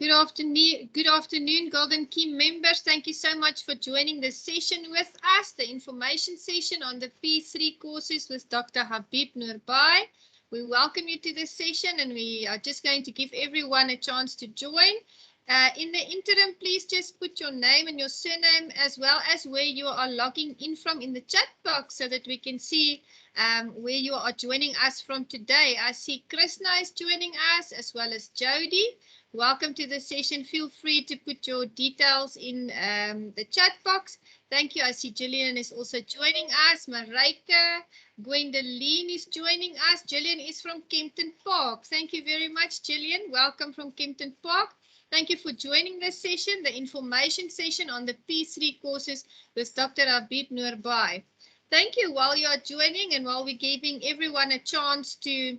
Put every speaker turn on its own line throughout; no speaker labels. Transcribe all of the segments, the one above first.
Good afternoon, Golden Key members. Thank you so much for joining this session with us, the information session on the P3 courses with Dr. Habib Noorbhai. We welcome you to this session, and we are just going to give everyone a chance to join. In the interim, please just put your name and your surname as well as where you are logging in from in the chat box so that we can see where you are joining us from today. I see Krishna is joining us as well as Jody. Welcome to the session. Feel free to put your details in the chat box. Thank you. I see Gillian is also joining us. Marika, Gwendoline is joining us. Gillian is from Kempton Park. Thank you very much, Gillian. Welcome from Kempton Park. Thank you for joining this session, the information session on the P3 courses with Dr. Habib Noorbhai. Thank you. While you are joining and while we're giving everyone a chance to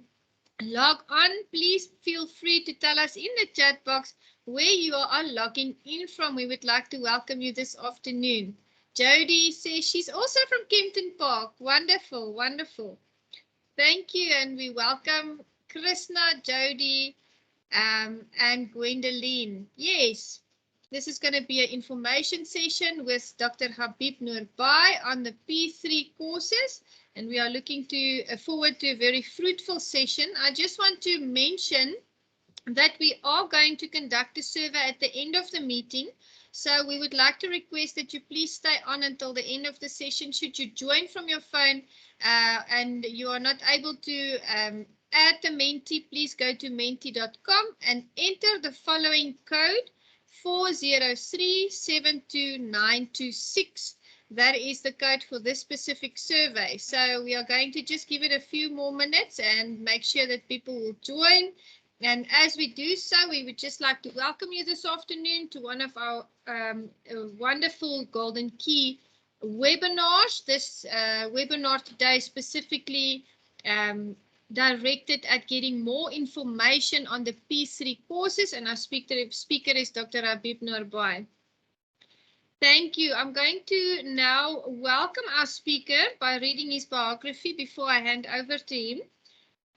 log on, please feel free to tell us in the chat box where you are logging in from. We would like to welcome you this afternoon. Jody says she's also from Kempton Park. Wonderful, wonderful. Thank you, and we welcome Krishna, Jody, and Gwendoline. Yes, this is going to be an information session with Dr. Habib Noorbhai on the P3 courses, and we are looking forward to a very fruitful session. I just want to mention that we are going to conduct a survey at the end of the meeting. So we would like to request that you please stay on until the end of the session. Should you join from your phone and you are not able to add the Menti, please go to menti.com and enter the following code 403-72926. That is the code for this specific survey. So we are going to just give it a few more minutes and make sure that people will join. And as we do so, we would just like to welcome you this afternoon to one of our wonderful Golden Key webinars. This webinar today specifically directed at getting more information on the P3 courses, and our speaker is Dr. Habib Noorbhai. Thank you. I'm going to now welcome our speaker by reading his biography before I hand over to him.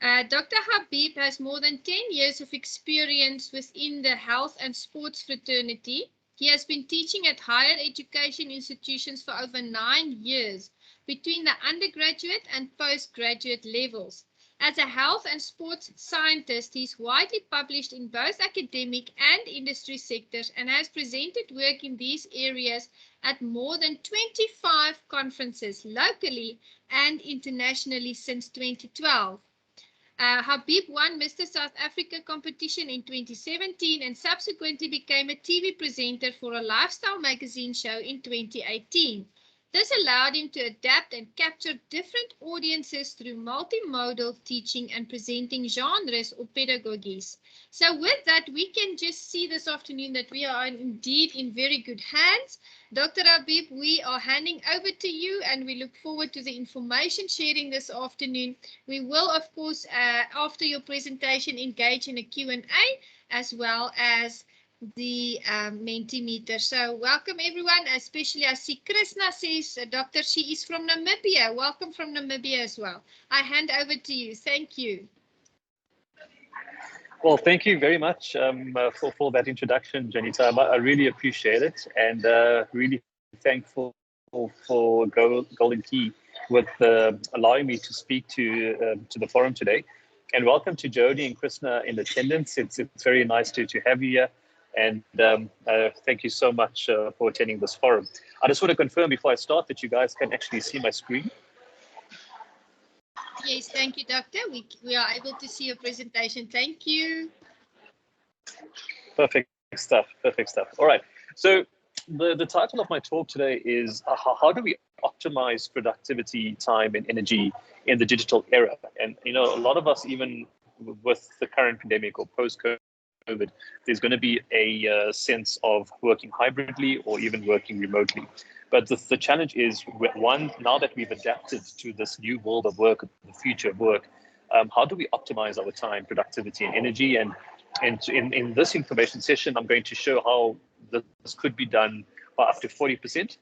Dr. Habib has more than 10 years of experience within the health and sports fraternity. He has been teaching at higher education institutions for over 9 years between the undergraduate and postgraduate levels. As a health and sports scientist, he is widely published in both academic and industry sectors and has presented work in these areas at more than 25 conferences locally and internationally since 2012. Habib won Mr. South Africa competition in 2017 and subsequently became a TV presenter for a lifestyle magazine show in 2018. This allowed him to adapt and capture different audiences through multimodal teaching and presenting genres or pedagogies. So with that, we can just see this afternoon that we are indeed in very good hands. Dr. Habib, we are handing over to you and we look forward to the information sharing this afternoon. We will, of course, after your presentation, engage in a Q&A as well as the Mentimeter. So welcome everyone, especially I see Krishna says, Doctor, she is from Namibia. Welcome from Namibia as well. I hand over to you. Thank you.
Well, thank you very much for that introduction, Janita. I really appreciate it and really thankful for Golden Key with allowing me to speak to the forum today. And welcome to Jody and Krishna in attendance. It's very nice to have you here. And thank you so much for attending this forum. I just want to confirm before I start that you guys can actually see my screen.
Yes, thank you, Doctor. We are able to see your presentation. Thank you.
Perfect stuff. Perfect stuff. All right. So the title of my talk today is how do we optimize productivity, time, and energy in the digital era? And a lot of us, even with the current pandemic or post-COVID, there's going to be a sense of working hybridly or even working remotely. But the challenge is, one, now that we've adapted to this new world of work, the future of work, how do we optimize our time, productivity, and energy? And in this information session, I'm going to show how this could be done by up to 40%.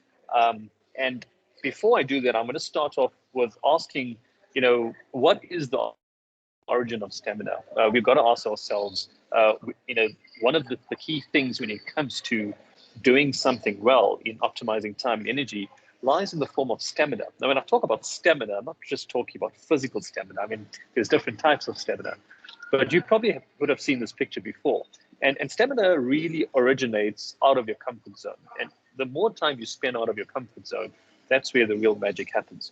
And before I do that, I'm going to start off with asking, what is the origin of stamina? We've got to ask ourselves, one of the key things when it comes to doing something well in optimizing time and energy lies in the form of stamina. Now, when I talk about stamina, I'm not just talking about physical stamina. I mean, there's different types of stamina, but you probably would have seen this picture before. And stamina really originates out of your comfort zone. And the more time you spend out of your comfort zone, that's where the real magic happens.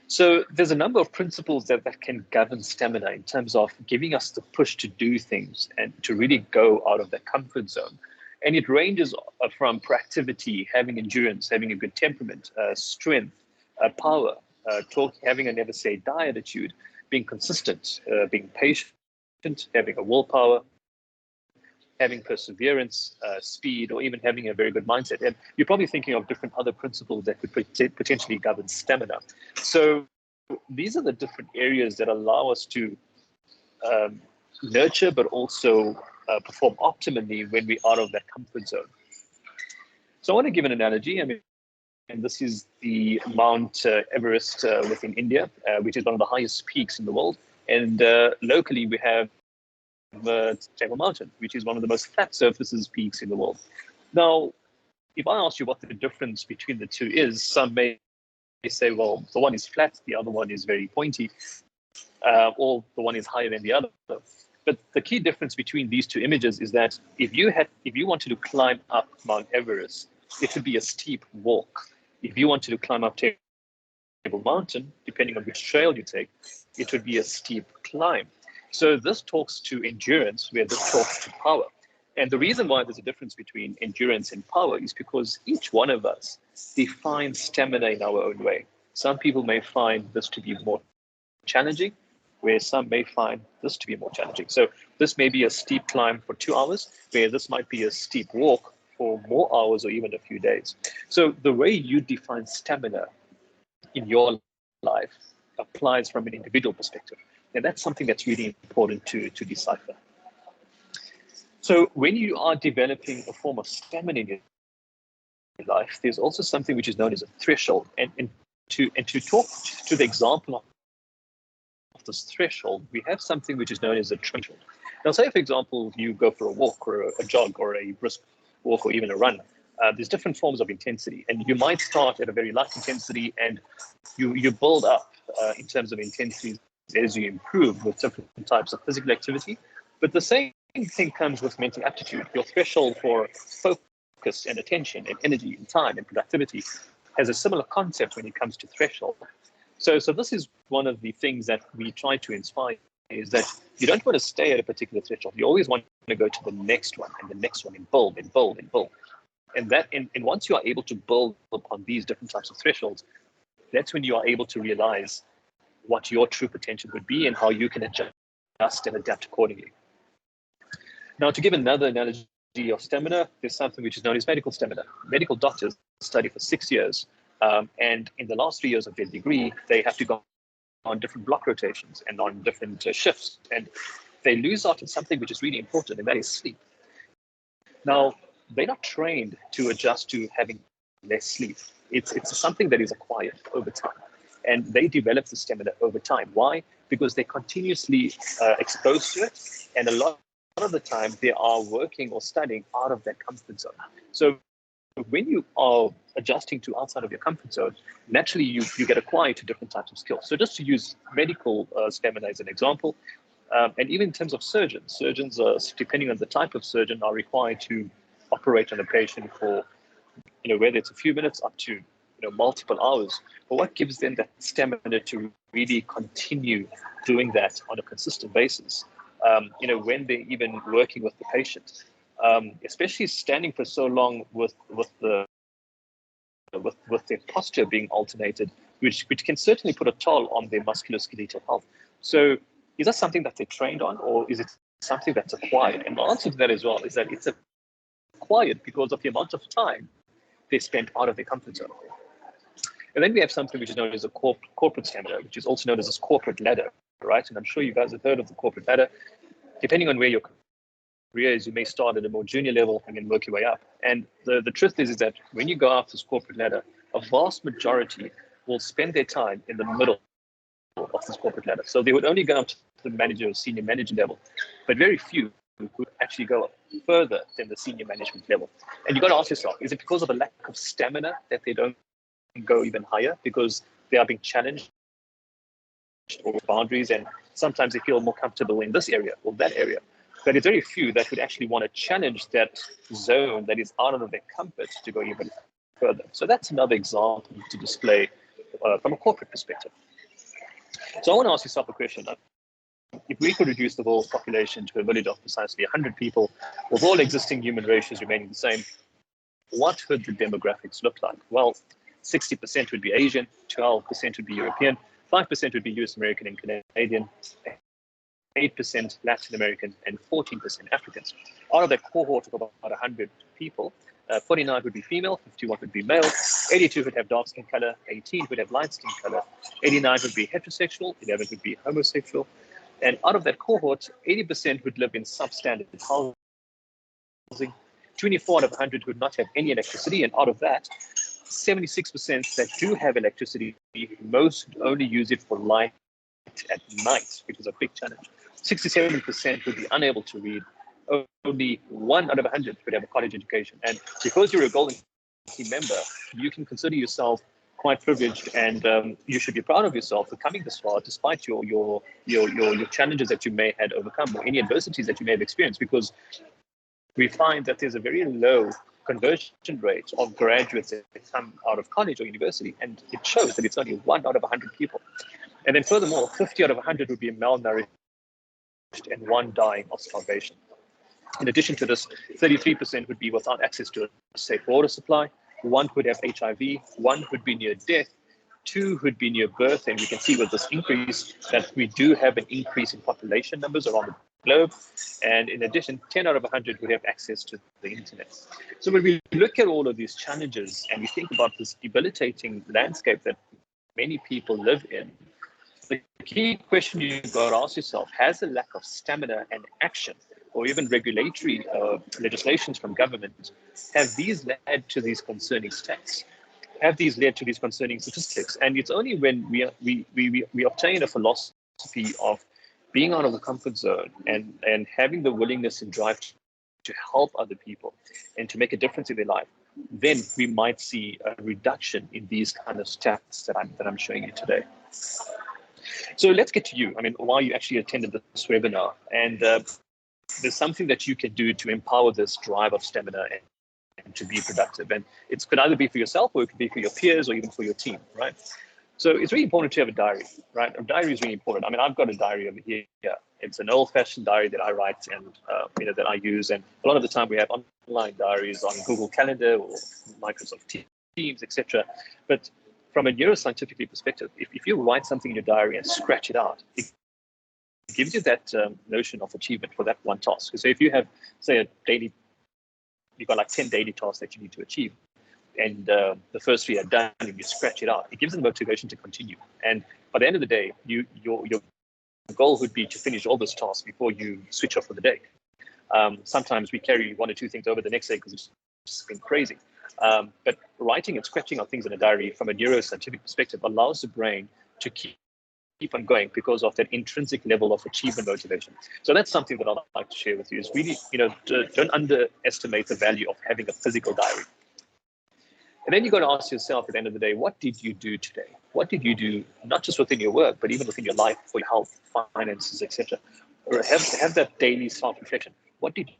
So there's a number of principles that can govern stamina in terms of giving us the push to do things and to really go out of that comfort zone. And it ranges from proactivity, having endurance, having a good temperament, strength, power, having a never say die attitude, being consistent, being patient, having a willpower, having perseverance, speed, or even having a very good mindset. And you're probably thinking of different other principles that could potentially govern stamina. So these are the different areas that allow us to nurture, but also perform optimally when we're out of that comfort zone. So I want to give an analogy. I mean, and this is the Mount Everest within India, which is one of the highest peaks in the world. And locally, we have Table Mountain, which is one of the most flat surfaces peaks in the world. Now, if I ask you what the difference between the two is, some may say, well, the one is flat, the other one is very pointy, or the one is higher than the other. But the key difference between these two images is that if you wanted to climb up Mount Everest, it would be a steep walk. If you wanted to climb up Table Mountain, depending on which trail you take, it would be a steep climb. So this talks to endurance, where this talks to power. And the reason why there's a difference between endurance and power is because each one of us defines stamina in our own way. Some people may find this to be more challenging, where some may find this to be more challenging. So this may be a steep climb for 2 hours, where this might be a steep walk for more hours or even a few days. So the way you define stamina in your life applies from an individual perspective. And that's something that's really important to decipher. So when you are developing a form of stamina in your life, there's also something which is known as a threshold. And to talk to the example of this threshold, we have something which is known as a threshold. Now, say, for example, you go for a walk or a jog or a brisk walk or even a run. There's different forms of intensity. And you might start at a very light intensity and you build up in terms of intensity as you improve with different types of physical activity. But the same thing comes with mental aptitude. Your threshold for focus and attention and energy and time and productivity has a similar concept when it comes to threshold. So this is one of the things that we try to inspire, is that you don't want to stay at a particular threshold. You always want to go to the next one and the next one and build and build and build. And once you are able to build upon these different types of thresholds, that's when you are able to realize what your true potential would be and how you can adjust and adapt accordingly. Now, to give another analogy of stamina, there's something which is known as medical stamina. Medical doctors study for 6 years, and in the last 3 years of their degree, they have to go on different block rotations and on different shifts, and they lose out on something which is really important, and that is sleep. Now, they're not trained to adjust to having less sleep. It's something that is acquired over time. And they develop the stamina over time. Why? Because they're continuously exposed to it. And a lot of the time, they are working or studying out of that comfort zone. So when you are adjusting to outside of your comfort zone, naturally, you get acquired to different types of skills. So just to use medical stamina as an example, and even in terms of surgeons, depending on the type of surgeon, are required to operate on a patient for, whether it's a few minutes up to multiple hours. But what gives them that stamina to really continue doing that on a consistent basis? When they're even working with the patient, especially standing for so long with their posture being alternated, which can certainly put a toll on their musculoskeletal health. So, is that something that they're trained on, or is it something that's acquired? And the answer to that as well is that it's acquired because of the amount of time they spent out of their comfort zone. And then we have something which is known as a corporate stamina, which is also known as a corporate ladder, right? And I'm sure you guys have heard of the corporate ladder. Depending on where your career is, you may start at a more junior level and then work your way up. And the truth is that when you go up this corporate ladder, a vast majority will spend their time in the middle of this corporate ladder. So they would only go up to the manager or senior manager level, but very few who actually go further than the senior management level. And you've got to ask yourself, is it because of a lack of stamina that they don't go even higher, because they are being challenged or boundaries, and sometimes they feel more comfortable in this area or that area? But it's very few that would actually want to challenge that zone that is out of their comfort to go even further. So that's another example to display from a corporate perspective. So I want to ask yourself a question. If we could reduce the world population to a village of precisely 100 people, with all existing human ratios remaining the same, what would the demographics look like? Well, 60% would be Asian, 12% would be European, 5% would be US American and Canadian, 8% Latin American, and 14% Africans. Out of that cohort of about 100 people, 49 would be female, 51 would be male, 82 would have dark skin color, 18 would have light skin color, 89 would be heterosexual, 11 would be homosexual. And out of that cohort, 80% would live in substandard housing, 24 out of 100 would not have any electricity, and out of that, 76% that do have electricity, most only use it for light at night, which is a big challenge. 67% would be unable to read. Only 1 out of 100 would have a college education. And because you're a Golden Key member, you can consider yourself quite privileged, and you should be proud of yourself for coming this far, despite your challenges that you may have overcome, or any adversities that you may have experienced, because we find that there's a very low conversion rate of graduates that come out of college or university, and it shows that it's only 1 out of 100 people. And then furthermore, 50 out of 100 would be malnourished and 1 dying of starvation. In addition to this, 33% would be without access to a safe water supply, 1 would have HIV, 1 would be near death, 2 would be near birth, and we can see with this increase that we do have an increase in population numbers around the globe. And in addition, 10 out of 100 would have access to the internet. So when we look at all of these challenges and we think about this debilitating landscape that many people live in, the key question you've got to ask yourself, has the lack of stamina and action, or even regulatory legislations from government, have these led to these concerning stats? Have these led to these concerning statistics? And it's only when we obtain a philosophy of being out of the comfort zone and having the willingness and drive to help other people and to make a difference in their life, then we might see a reduction in these kind of stats that I'm showing you today. So let's get to you. I mean, why you actually attended this webinar, and there's something that you can do to empower this drive of stamina and to be productive. And it could either be for yourself, or it could be for your peers, or even for your team, right? So it's really important to have a diary, right? A diary is really important. I mean, I've got a diary over here. It's an old-fashioned diary that I write and that I use. And a lot of the time we have online diaries on Google Calendar or Microsoft Teams, etc. But from a neuroscientific perspective, if you write something in your diary and scratch it out, it gives you that notion of achievement for that one task. So if you have, say, you've got like 10 daily tasks that you need to achieve, and the first 3 are done, and you scratch it out, it gives them motivation to continue. And by the end of the day, your goal would be to finish all those tasks before you switch off for the day. Sometimes we carry 1 or 2 things over the next day because it's just been crazy. But writing and scratching out things in a diary from a neuroscientific perspective allows the brain to keep on going because of that intrinsic level of achievement motivation. So that's something that I'd like to share with you, is really, don't underestimate the value of having a physical diary. And then you've got to ask yourself at the end of the day, what did you do today? What did you do, not just within your work, but even within your life, for your health, finances, etc. Or have that daily self-reflection. What did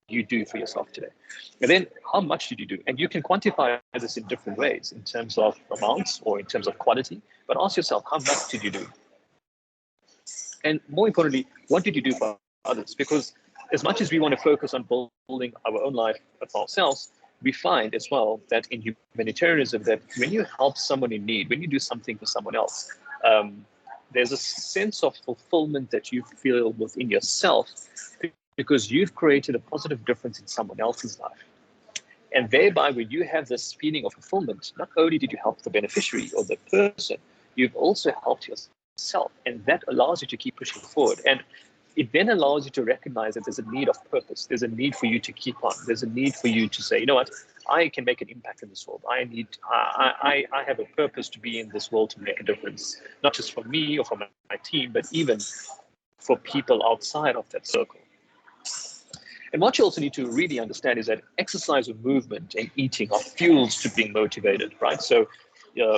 you do for yourself today? And then how much did you do? And you can quantify this in different ways, in terms of amounts or in terms of quality, but ask yourself, how much did you do? And more importantly, what did you do for others? Because as much as we want to focus on building our own life for ourselves, we find as well that in humanitarianism, that when you help someone in need, when you do something for someone else, there's a sense of fulfillment that you feel within yourself, because you've created a positive difference in someone else's life. And thereby, when you have this feeling of fulfillment, not only did you help the beneficiary or the person, you've also helped yourself. And that allows you to keep pushing forward. And it then allows you to recognize that there's a need of purpose. There's a need for you to keep on. There's a need for you to say, you know what, I can make an impact in this world. I have a purpose to be in this world to make a difference, not just for me or for my team, but even for people outside of that circle. And what you also need to really understand is that exercise and movement and eating are fuels to being motivated, right? So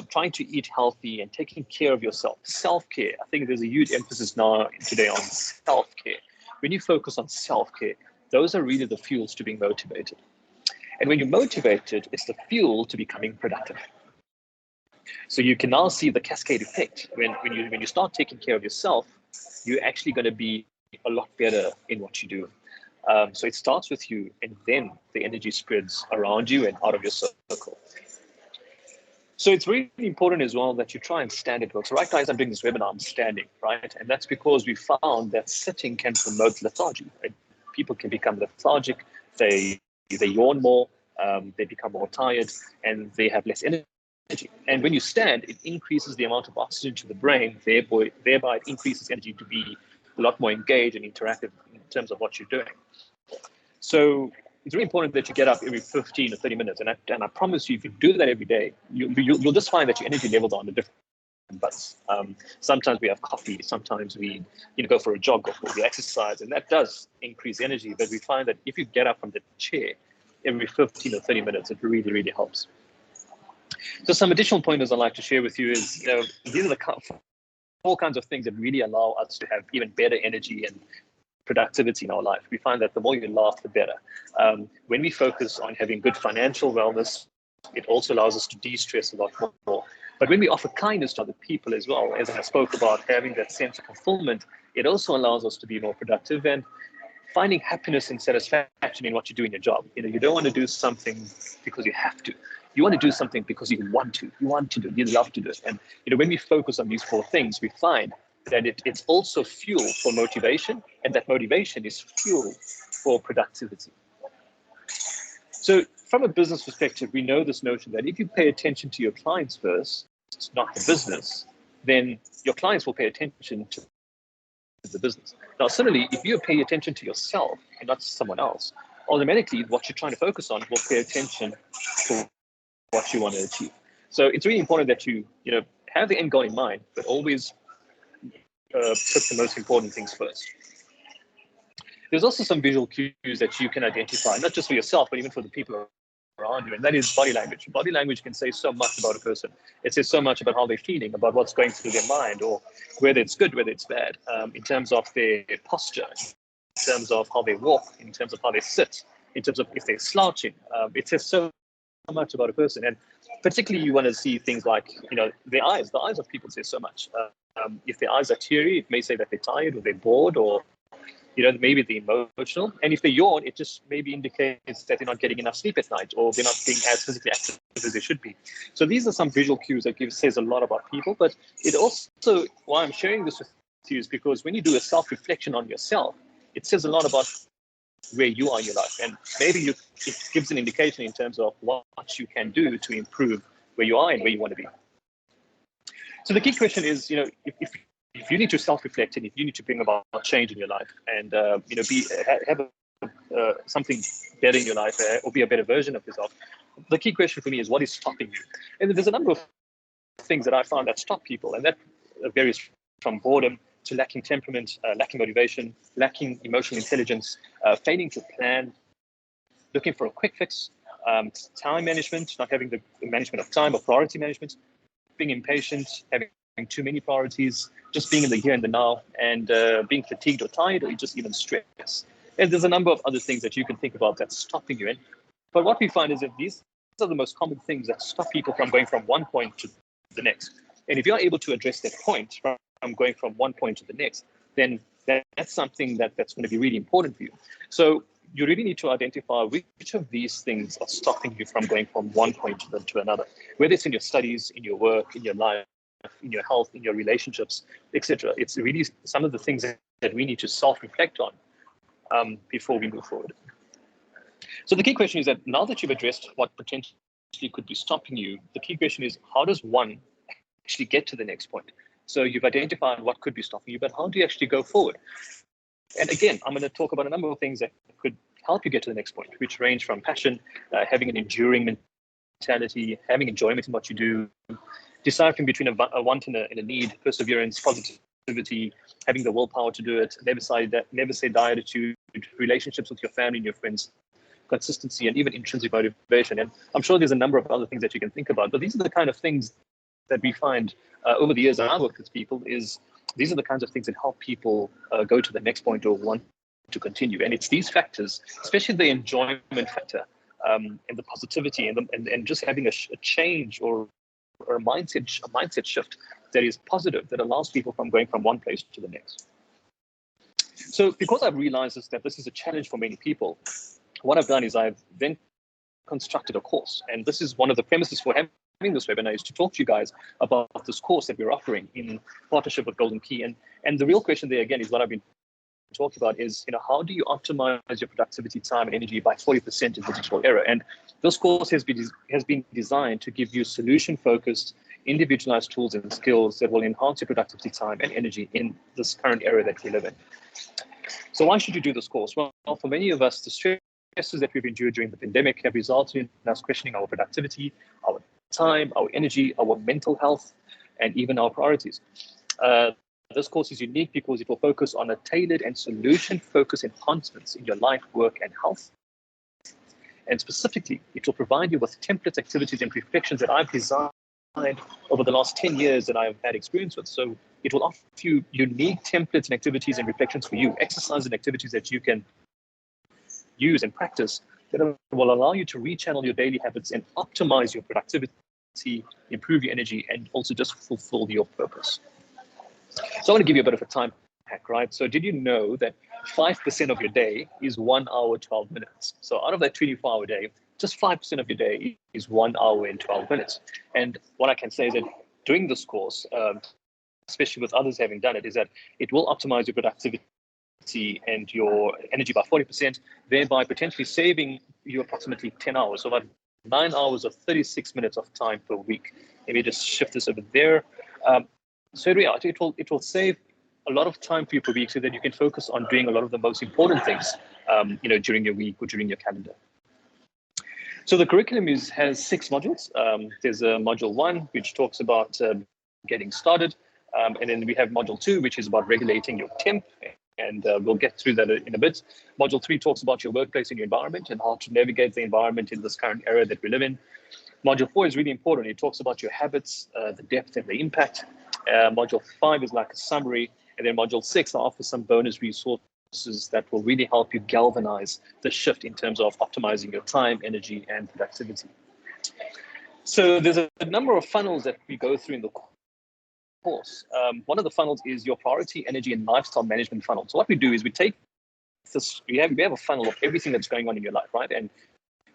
trying to eat healthy and taking care of yourself, self-care. I think there's a huge emphasis now today on self-care. When you focus on self-care, those are really the fuels to being motivated. And when you're motivated, it's the fuel to becoming productive. So you can now see the cascade effect. When you start taking care of yourself, you're actually going to be a lot better in what you do. So it starts with you, and then the energy spreads around you and out of your circle. So it's really important as well that you try and stand at work. So right, guys, I'm doing this webinar, I'm standing, right? And that's because we found that sitting can promote lethargy. Right? People can become lethargic, they yawn more, they become more tired, and they have less energy. And when you stand, it increases the amount of oxygen to the brain, thereby it increases energy to be a lot more engaged and interactive in terms of what you're doing. So it's really important that you get up every 15 or 30 minutes. And I promise you, if you do that every day, you'll just find that your energy levels are on a different bus. Sometimes we have coffee, sometimes we go for a jog or we exercise, and that does increase energy. But we find that if you get up from the chair every 15 or 30 minutes, it really, really helps. So some additional pointers I'd like to share with you is, these are the four kinds of things that really allow us to have even better energy and productivity in our life. We find that the more you laugh, the better. When we focus on having good financial wellness, it also allows us to de-stress a lot more. But when we offer kindness to other people as well, as I spoke about having that sense of fulfillment, it also allows us to be more productive and finding happiness and satisfaction in what you do in your job. You don't want to do something because you have to. You want to do something because you want to. You want to do it. You love to do it. And when we focus on these four things, we find that it's also fuel for motivation, and that motivation is fuel for productivity. So from a business perspective, we know this notion that if you pay attention to your clients first, not the business, then your clients will pay attention to the business. Now, similarly, if you pay attention to yourself and not someone else, automatically what you're trying to focus on will pay attention to what you want to achieve. So it's really important that you have the end goal in mind, but always put the most important things first. There's also some visual cues that you can identify, not just for yourself, but even for the people around you, and that is body language. Body language can say so much about a person. It says so much about how they're feeling, about what's going through their mind, or whether it's good, whether it's bad, in terms of their posture, in terms of how they walk, in terms of how they sit, in terms of if they're slouching. It says so much about a person, and particularly you want to see things like their eyes. The eyes of people say so much. If their eyes are teary, it may say that they're tired or they're bored, or maybe they're emotional. And if they yawn, it just maybe indicates that they're not getting enough sleep at night, or they're not being as physically active as they should be. So these are some visual cues that says a lot about people. But it also, why I'm sharing this with you is because when you do a self-reflection on yourself, it says a lot about where you are in your life, and maybe it gives an indication in terms of what you can do to improve where you are and where you want to be. So the key question is, if you need to self-reflect and if you need to bring about change in your life and have something better in your life or be a better version of yourself, the key question for me is, what is stopping you? And there's a number of things that I found that stop people, and that varies from boredom to lacking temperament, lacking motivation, lacking emotional intelligence, failing to plan, looking for a quick fix, time management, not having the management of time or priority management, being impatient, having too many priorities, just being in the here and the now, and being fatigued or tired, or just even stressed. And there's a number of other things that you can think about that's stopping you in. But what we find is that these are the most common things that stop people from going from one point to the next. And if you're able to address that point from going from one point to the next, then that's something that's going to be really important for you. So you really need to identify which of these things are stopping you from going from one point to another, whether it's in your studies, in your work, in your life, in your health, in your relationships, etc. It's really some of the things that we need to self-reflect on before we move forward. So the key question is that now that you've addressed what potentially could be stopping you, the key question is, how does one actually get to the next point? So you've identified what could be stopping you, but how do you actually go forward? And again, I'm going to talk about a number of things that could help you get to the next point, which range from passion, having an enduring mentality, having enjoyment in what you do, deciphering between a want and a need, perseverance, positive productivity, having the willpower to do it, never say die attitude, relationships with your family and your friends, consistency, and even intrinsic motivation. And I'm sure there's a number of other things that you can think about, but these are the kind of things that we find over the years that I work with people. These are the kinds of things that help people go to the next point or want to continue. And it's these factors, especially the enjoyment factor, and the positivity, and just having a change or a mindset shift that is positive, that allows people from going from one place to the next. So because I've realized that this is a challenge for many people, what I've done is I've then constructed a course. And this is one of the premises for having this webinar, is to talk to you guys about this course that we're offering in partnership with Golden Key. And the real question there, again, is what I've been talking about is, how do you optimize your productivity, time, and energy by 40% in the digital era? And this course has been designed to give you solution-focused, individualized tools and skills that will enhance your productivity, time, and energy in this current era that we live in. So why should you do this course? Well, for many of us, the stresses that we've endured during the pandemic have resulted in us questioning our productivity, our time, our energy, our mental health, and even our priorities. This course is unique because it will focus on a tailored and solution-focused enhancements in your life, work, and health. And specifically, it will provide you with templates, activities, and reflections that I've designed over the last 10 years that I've had experience with. So it will offer you unique templates and activities and reflections for you, exercises and activities that you can use and practice that will allow you to rechannel your daily habits and optimize your productivity, improve your energy, and also just fulfill your purpose. So I want to give you a bit of a time hack, right? So did you know that 5% of your day is 1 hour, 12 minutes? So out of that 24-hour day, just 5% of your day is 1 hour and 12 minutes. And what I can say is that doing this course, especially with others having done it, is that it will optimize your productivity and your energy by 40%, thereby potentially saving you approximately 10 hours. So about 9 hours of 36 minutes of time per week. Maybe just shift this over there. So in reality, it will save a lot of time for you per week so that you can focus on doing a lot of the most important things, during your week or during your calendar. So the curriculum has 6 modules. There's a module 1, which talks about getting started. And then we have module 2, which is about regulating your temp. And we'll get through that in a bit. Module 3 talks about your workplace and your environment and how to navigate the environment in this current era that we live in. Module 4 is really important. It talks about your habits, the depth and the impact. Module 5 is like a summary. And then module 6, I offer some bonus resources that will really help you galvanize the shift in terms of optimizing your time, energy, and productivity. So there's a number of funnels that we go through in the course. One of the funnels is your priority, energy, and lifestyle management funnel. So what we do is we take this, we have a funnel of everything that's going on in your life, right? And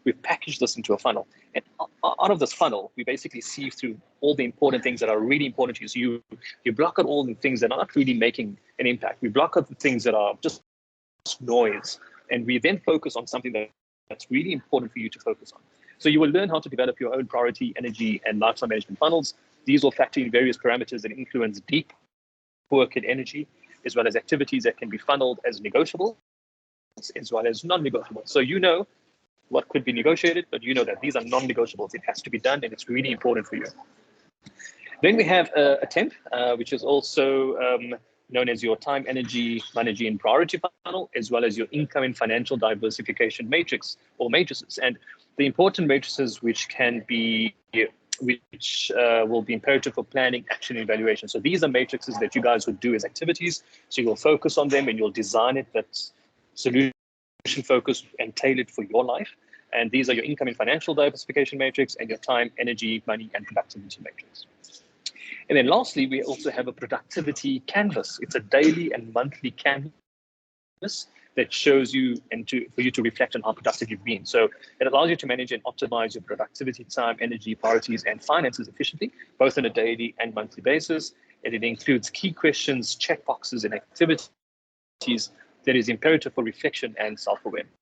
we've packaged this into a funnel. And out of this funnel, we basically sieve through all the important things that are really important to you. So you block out all the things that are not really making an impact. We block out the things that are just noise. And we then focus on something that's really important for you to focus on. So you will learn how to develop your own priority, energy, and lifestyle management funnels. These will factor in various parameters that influence deep work and energy, as well as activities that can be funneled as negotiable, as well as non-negotiable. So you know what could be negotiated, but you know that these are non-negotiables. It has to be done, and it's really important for you. Then we have a temp, which is also known as your time, energy, and priority funnel, as well as your income and financial diversification matrix or matrices. And the important matrices which will be imperative for planning, action, and evaluation. So these are matrices that you guys would do as activities. So you'll focus on them and you'll design it that's solution focused and tailored for your life. And these are your income and financial diversification matrix and your time, energy, money, and productivity matrix. And then lastly, we also have a productivity canvas. It's a daily and monthly canvas that shows you for you to reflect on how productive you've been. So it allows you to manage and optimize your productivity, time, energy, priorities, and finances efficiently, both on a daily and monthly basis. And it includes key questions, checkboxes, and activities that is imperative for reflection and self-awareness.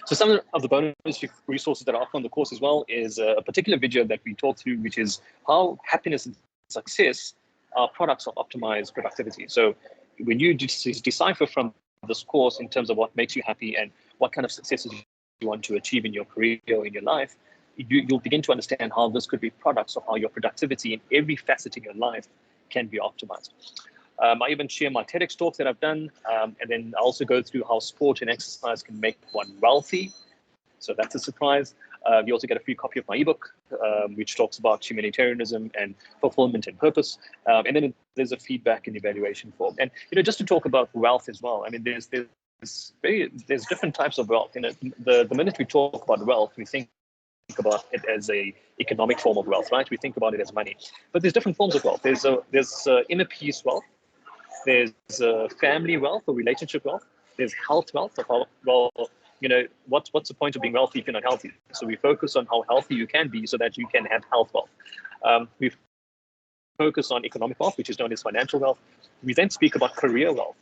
So some of the bonus resources that are offered on the course as well is a particular video that we talk through, which is how happiness and success are products of optimized productivity. So when you decipher from this course in terms of what makes you happy and what kind of successes you want to achieve in your career or in your life, you'll begin to understand how this could be products of how your productivity in every facet in your life can be optimized. I even share my TEDx talks that I've done, and then I also go through how sport and exercise can make one wealthy. So that's a surprise. You also get a free copy of my ebook, which talks about humanitarianism and fulfillment and purpose. And then there's a feedback and evaluation form. And just to talk about wealth as well. I mean, there's different types of wealth. The minute we talk about wealth, we think about it as a economic form of wealth, right? We think about it as money, but there's different forms of wealth. There's inner peace wealth. There's family wealth or relationship wealth. There's health wealth. What's the point of being wealthy if you're not healthy? So we focus on how healthy you can be so that you can have health wealth. We focus on economic wealth, which is known as financial wealth. We then speak about career wealth.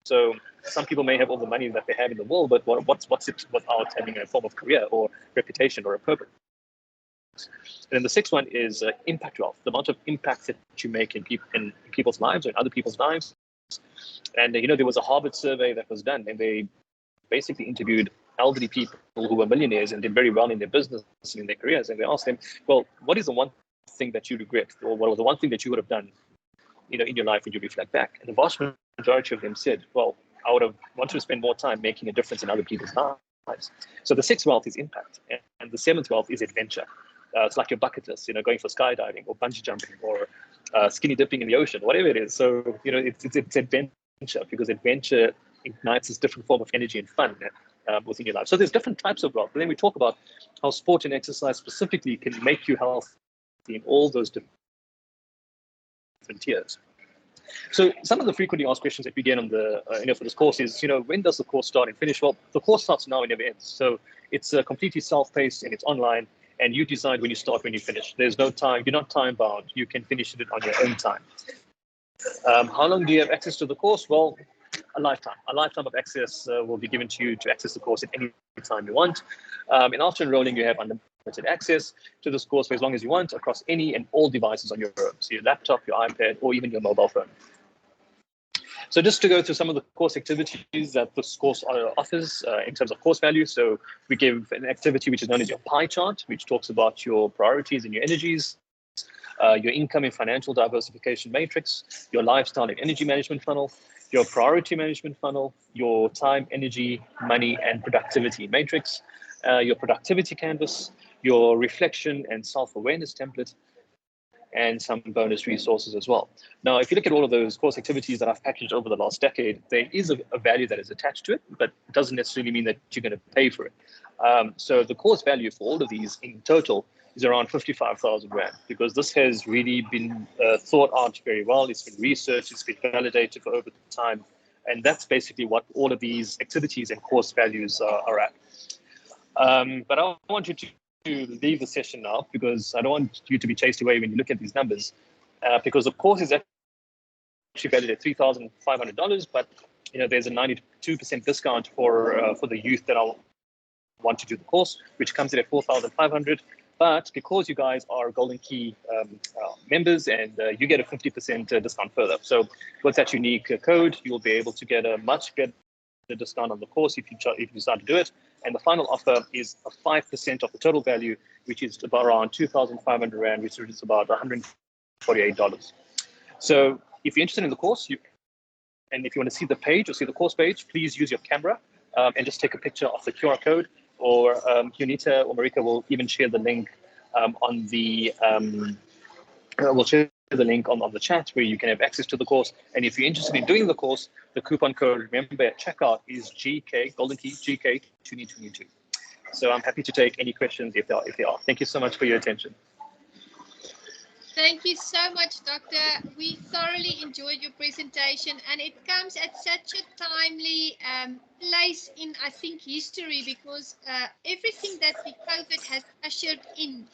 So some people may have all the money that they have in the world, but what's it without having a form of career or reputation or a purpose? And then the sixth one is impact wealth, the amount of impact that you make in people's lives or in other people's lives. And there was a Harvard survey that was done, and they basically interviewed elderly people who were millionaires and did very well in their business and in their careers. And they asked them, well, what is the one thing that you regret, or what was the one thing that you would have done, in your life when you reflect back? And the vast majority of them said, well, I would have wanted to spend more time making a difference in other people's lives. So the sixth wealth is impact, and the seventh wealth is adventure. It's like your bucket list, going for skydiving or bungee jumping or skinny dipping in the ocean, whatever it is. So, it's adventure, because adventure ignites this different form of energy and fun within your life. So there's different types of wealth. But then we talk about how sport and exercise specifically can make you healthy in all those different tiers. So some of the frequently asked questions that we get on the for this course is, when does the course start and finish? Well, the course starts now and never ends. So it's completely self-paced and it's online, and you decide when you start, when you finish. There's no time. You're not time bound. You can finish it on your own time. How long do you have access to the course? Well, a lifetime. A lifetime of access will be given to you to access the course at any time you want. And after enrolling, you have unlimited access to this course for as long as you want across any and all devices on your own. So your laptop, your iPad, or even your mobile phone. So just to go through some of the course activities that this course offers in terms of course value. So we give an activity which is known as your pie chart, which talks about your priorities and your energies, your income and financial diversification matrix, your lifestyle and energy management funnel, your priority management funnel, your time, energy, money, and productivity matrix, your productivity canvas, your reflection and self-awareness template, and some bonus resources as well. Now, if you look at all of those course activities that I've packaged over the last decade, there is a value that is attached to it, but it doesn't necessarily mean that you're going to pay for it. So the course value for all of these in total is around 55,000 Rand, because this has really been thought out very well. It's been researched, it's been validated for over time. And that's basically what all of these activities and course values are at. But I want you to leave the session now, because I don't want you to be chased away when you look at these numbers, because the course is actually valued at $3,500, but there's a 92% discount for the youth that want to do the course, which comes in at $4,500. But because you guys are Golden Key members, and you get a 50% discount further. So with that unique code, you'll be able to get a much better discount on the course if you decide to do it. And the final offer is a 5% of the total value, which is about around 2,500 Rand, which is about $148. So if you're interested in the course, and if you want to see the page or see the course page, please use your camera and just take a picture of the QR code, or Unita or Marika will even share the link on the we'll share the link on the chat where you can have access to the course. And if you're interested in doing the course, the coupon code, remember, at checkout is GK, Golden Key, GK 2022. So I'm happy to take any questions if there are. Thank you so much for your attention.
Thank you so much, Doctor. We thoroughly enjoyed your presentation, and it comes at such a timely place in, I think, history, because everything that the COVID has ushered in,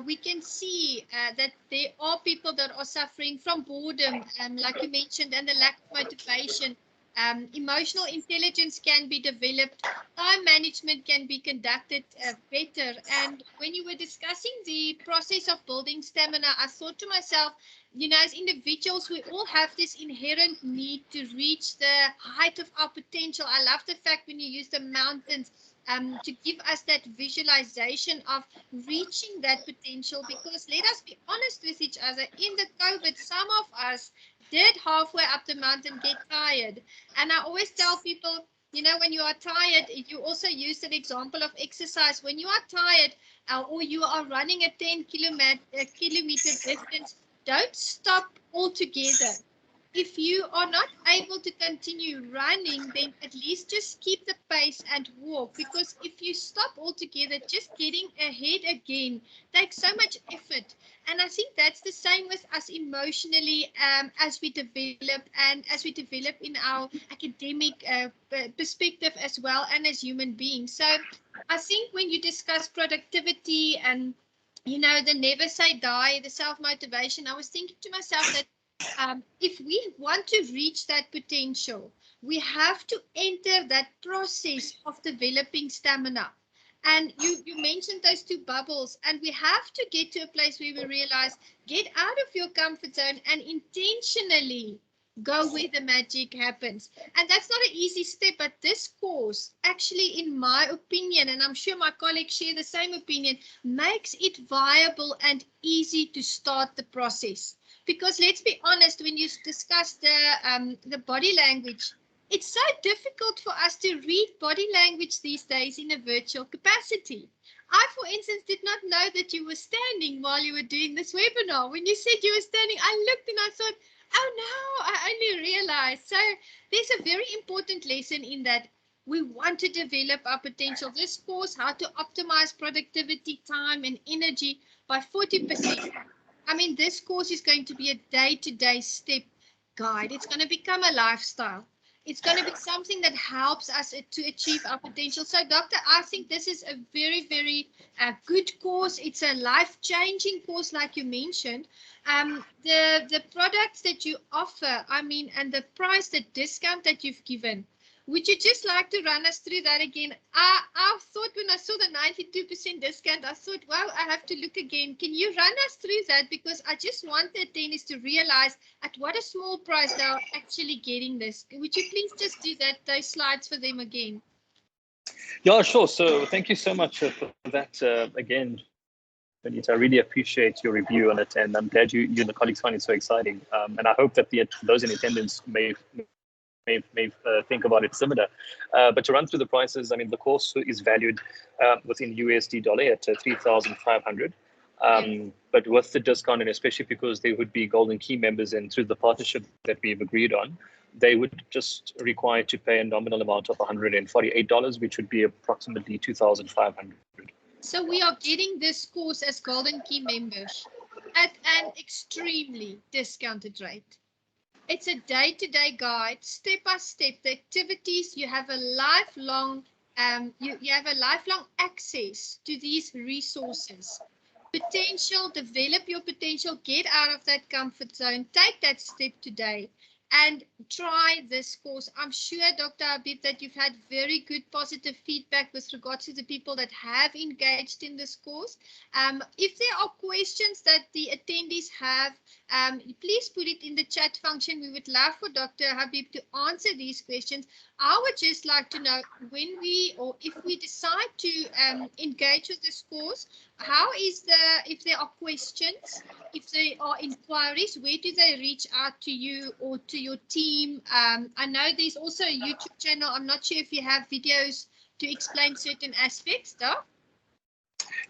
we can see that there are people that are suffering from boredom, like you mentioned, and the lack of motivation. Emotional intelligence can be developed, time management can be conducted better. And when you were discussing the process of building stamina, I thought to myself, as individuals, we all have this inherent need to reach the height of our potential. I love the fact when you use the mountains, to give us that visualization of reaching that potential. Because let us be honest with each other, in the COVID, some of us did halfway up the mountain get tired. And I always tell people, you know, when you are tired, you also use an example of exercise. When you are tired or you are running a 10-kilometer distance, don't stop altogether. If you are not able to continue running, then at least just keep the pace and walk. Because if you stop altogether, just getting ahead again takes so much effort. And I think that's the same with us emotionally, as we develop and as we develop in our academic perspective as well, and as human beings. So I think when you discuss productivity and, you know, the never say die, the self-motivation, I was thinking to myself that if we want to reach that potential, we have to enter that process of developing stamina. And you mentioned those two bubbles, and we have to get to a place where we realize, get out of your comfort zone and intentionally go where the magic happens. And that's not an easy step, but this course actually, in my opinion, and I'm sure my colleagues share the same opinion, makes it viable and easy to start the process. Because let's be honest, when you discuss the body language, it's so difficult for us to read body language these days in a virtual capacity. I, for instance, did not know that you were standing while you were doing this webinar. When you said you were standing, I looked and I thought, oh no, I only realized. So there's a very important lesson in that. We want to develop our potential. This course, how to optimize productivity, time, and energy by 40%. I mean, this course is going to be a day-to-day step guide. It's going to become a lifestyle. It's going to be something that helps us to achieve our potential. So, Doctor, I think this is a very, very good course. It's a life-changing course, like you mentioned. The products that you offer, I mean, and the price, the discount that you've given, would you just like to run us through that again? I thought when I saw the 92% discount, I thought, wow, I have to look again. Can you run us through that? Because I just want the attendees to realize at what a small price they are actually getting this. Would you please just do that, those slides for them again?
Yeah, sure. So thank you so much for that again, Benita. I really appreciate your review on it, and I'm glad you and the colleagues find it so exciting. And I hope that those in attendance may think about it similar. But to run through the prices, I mean, the course is valued within USD dollar at 3,500. But with the discount, and especially because they would be Golden Key members, and through the partnership that we've agreed on, they would just require to pay a nominal amount of $148, which would be approximately 2,500.
So we are getting this course as Golden Key members at an extremely discounted rate. It's a day-to-day guide, step by step. The activities, you have a lifelong, you have a lifelong access to these resources. Potential, develop your potential, get out of that comfort zone, take that step today, and try this course. I'm sure, Dr. Habib, that you've had very good positive feedback with regards to the people that have engaged in this course. If there are questions that the attendees have, please put it in the chat function. We would love for Dr. Habib to answer these questions. I would just like to know, when we, or if we decide to engage with this course, how is if there are questions, if there are inquiries, where do they reach out to you or to your team? I know there's also a YouTube channel. I'm not sure if you have videos to explain certain aspects, Doc.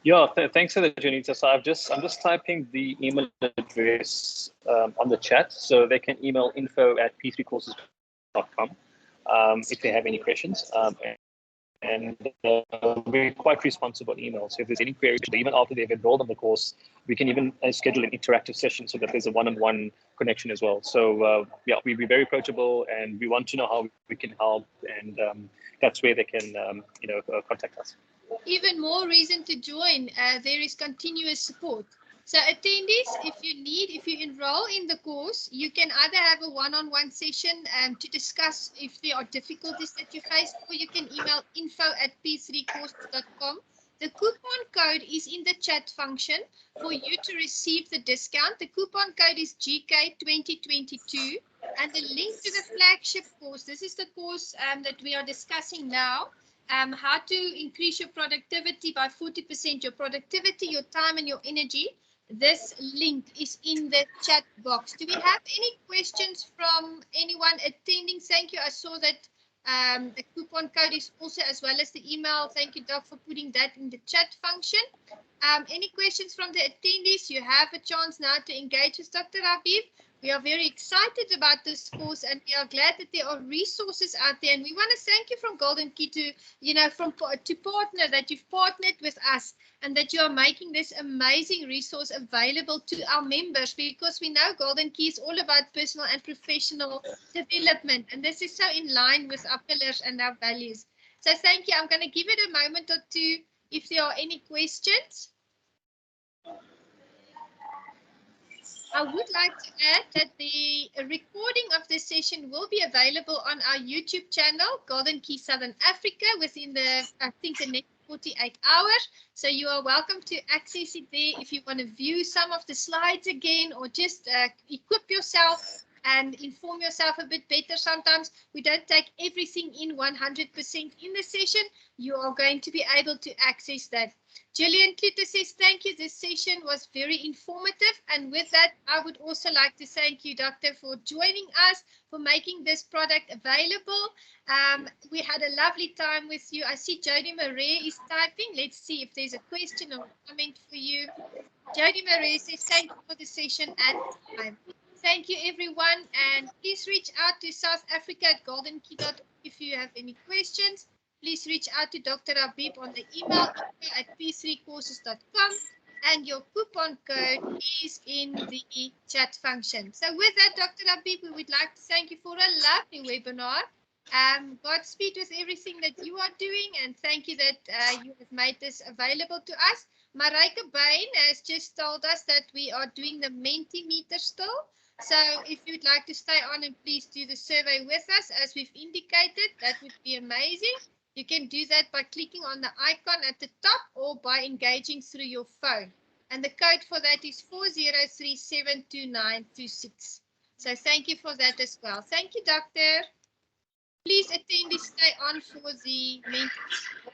Yeah, thanks for that, Janita. So I'm just typing the email address on the chat, so they can email info@p3courses.com if they have any questions. And we're quite responsive on email. So if there's any queries, even after they've enrolled on the course, we can even schedule an interactive session so that there's a one-on-one connection as well. So yeah, we'll be very approachable, and we want to know how we can help, and that's where they can contact us.
Even more reason to join. There is continuous support. So attendees, if you enroll in the course, you can either have a one-on-one session to discuss if there are difficulties that you face, or you can email info@p3courses.com. The coupon code is in the chat function for you to receive the discount. The coupon code is GK2022, and the link to the flagship course, this is the course that we are discussing now. how to increase your productivity by 40%, your productivity, your time, and your energy. This link is in the chat box. Do we have any questions from anyone attending? Thank you. I saw that the coupon code is also, as well as the email. Thank you, Doc, for putting that in the chat function. Any questions from the attendees? You have a chance now to engage with Dr. Habib. We are very excited about this course, and we are glad that there are resources out there. And we want to thank you from Golden Key to, to partner, that you've partnered with us and that you are making this amazing resource available to our members, because we know Golden Key is all about personal and professional development. And this is so in line with our pillars and our values. So thank you. I'm going to give it a moment or two if there are any questions. I would like to add that the recording of this session will be available on our YouTube channel, Golden Key Southern Africa, within the, I think, the next 48 hours. So you are welcome to access it there if you want to view some of the slides again, or just equip yourself and inform yourself a bit better. Sometimes we don't take everything in 100% in the session. You are going to be able to access that. Gillian Kluter says, thank you. This session was very informative. And with that, I would also like to thank you, Doctor, for joining us, for making this product available. We had a lovely time with you. I see Jody Marie is typing. Let's see if there's a question or a comment for you. Jody Marie says, thank you for the session and time. Thank you, everyone. And please reach out to South Africa at goldenkey.org if you have any questions. Please reach out to Dr. Habib on the email at p3courses.com, and your coupon code is in the chat function. So with that, Dr. Habib, we would like to thank you for a lovely webinar. Godspeed with everything that you are doing, and thank you that you have made this available to us. Marijke Bain has just told us that we are doing the Mentimeter still. So if you'd like to stay on and please do the survey with us, as we've indicated, that would be amazing. You can do that by clicking on the icon at the top or by engaging through your phone. And the code for that is 40372926. So thank you for that as well. Thank you, Doctor. Please attendees stay on for the mentorship.